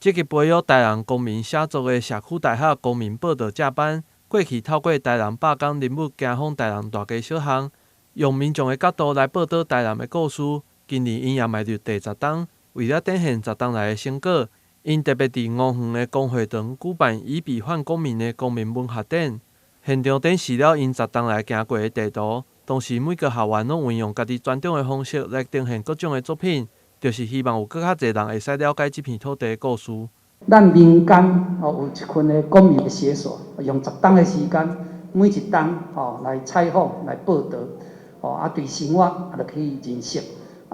积极培育台南公民写作的社区大学公民报道正班，过去透过台南百工人物走访台南大街小巷，用民众的角度来报道台南的故事。今年因也迈入第10档，为了展现10档来的成果，因特别伫五园的公会堂举办以笔换公民的公民文学展，现场展示了因10档来行过的地图。同时，每个校园拢运用家己专长的方式来呈现各种的作品，就是希望有更较侪人会使了解这片土地的故事。咱民间有一群的公民的写手，用10档的时间，每一档来采访、来报道，对生活就可以认识。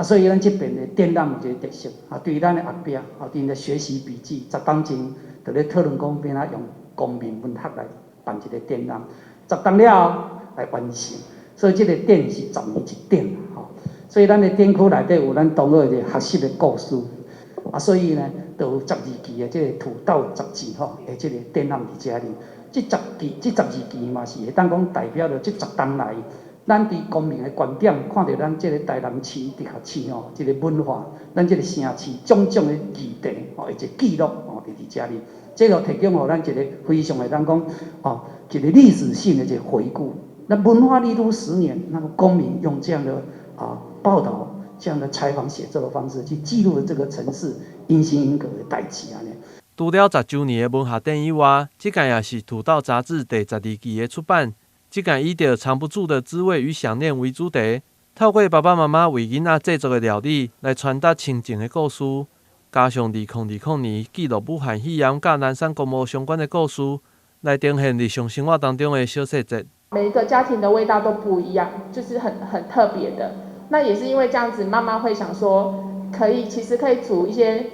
所以咱这边的展览有一个特色，对咱的后壁，伫咧学习笔记10档前，就咧讨论讲变用公民文学来办一个展览，10档了后来完成。所以这个展是10年一展，所以咱的展区内底有咱同学的学习的故事，所以呢，就有12期的这个土豆杂志的这个展览伫遮里。这12期嘛是会当讲代表着这10档来。咱伫公民的观点，看到咱这个台南市直辖市这个文化，咱这个城市种种的议题一个记录伫遮里，这个提供互咱一个非常会当讲一个历史性的一个回顾。那文化历都10年，那么公民用这样的报道、这样的采访写作的方式去记录了这个城市因心因格的代志安尼。除了10周年的文学展以外，这届也是《土豆》杂志第12期的出版。这届以着藏不住的滋味与想念为主题，透过爸爸妈妈为囡仔制作的料理来传达亲情的故事，加上2020年记录武汉肺炎甲南山公墓相关的故事，来呈现日常生活当中的小细节。每一个家庭的味道都不一样，就是很特别的。那也是因为这样子，妈妈会想说，其实可以煮一些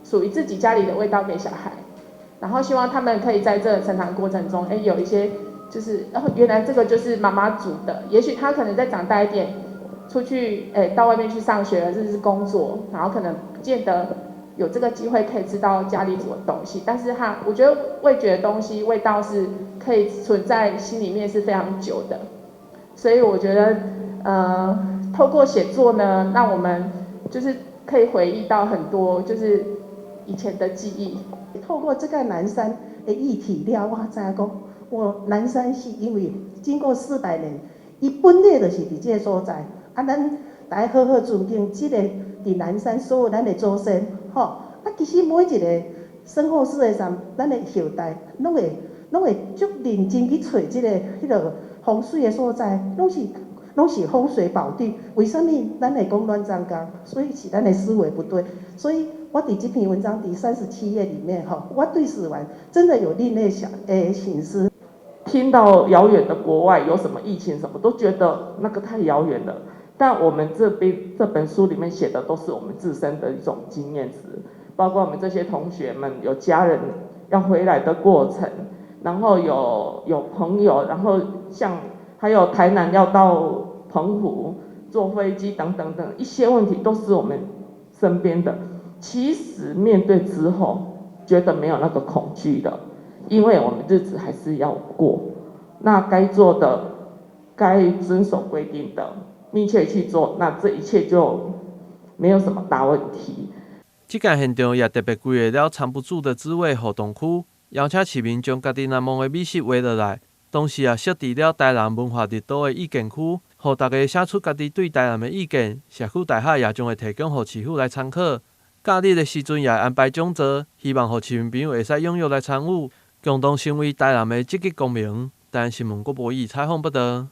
属于自己家里的味道给小孩，然后希望他们可以在这成长过程中，有一些就是原来这个就是妈妈煮的。也许他可能再长大一点，出去到外面去上学了，甚至是工作，然后可能不见得有这个机会可以吃到家里煮的东西，但是我觉得味觉的东西味道是可以存在心里面是非常久的，所以我觉得透过写作呢，让我们就是可以回忆到很多就是以前的记忆。透过这个南山的议题了，我知影讲，南山是因为经过400年，伊本来就是伫这个所在，咱大家好好尊敬这个伫南山所有咱的祖先，其实每一个生后世的咱的后代，拢会足认真去找这个迄个风水的所在，拢是风水宝地。为什么咱会讲乱葬岗？所以是咱的思维不对。所以我伫这篇文章第37页里面，我对死亡真的有另类省思。听到遥远的国外有什么疫情什么，都觉得那个太遥远了。但我们这本书里面写的都是我们自身的一种经验值，包括我们这些同学们有家人要回来的过程，然后有朋友，然后还有台南要到澎湖坐飞机等等等一些问题，都是我们身边的。其实面对之后，觉得没有那个恐惧的，因为我们日子还是要过，那该做的、该遵守规定的，密切去做，那这一切就没有什么大问题。这届现场也特别规划了藏不住的滋味活动区，邀请市民将家己难忘的美食画落来，同时也设置了台南文化热岛的意见区，让大家写出家己对台南的意见。社区大厦也将会提供给市府来参考。假日的时阵也安排讲座，希望让市民朋友会使踊跃来参与，共同成为台南的积极公民。台南新闻郭博义采访报道。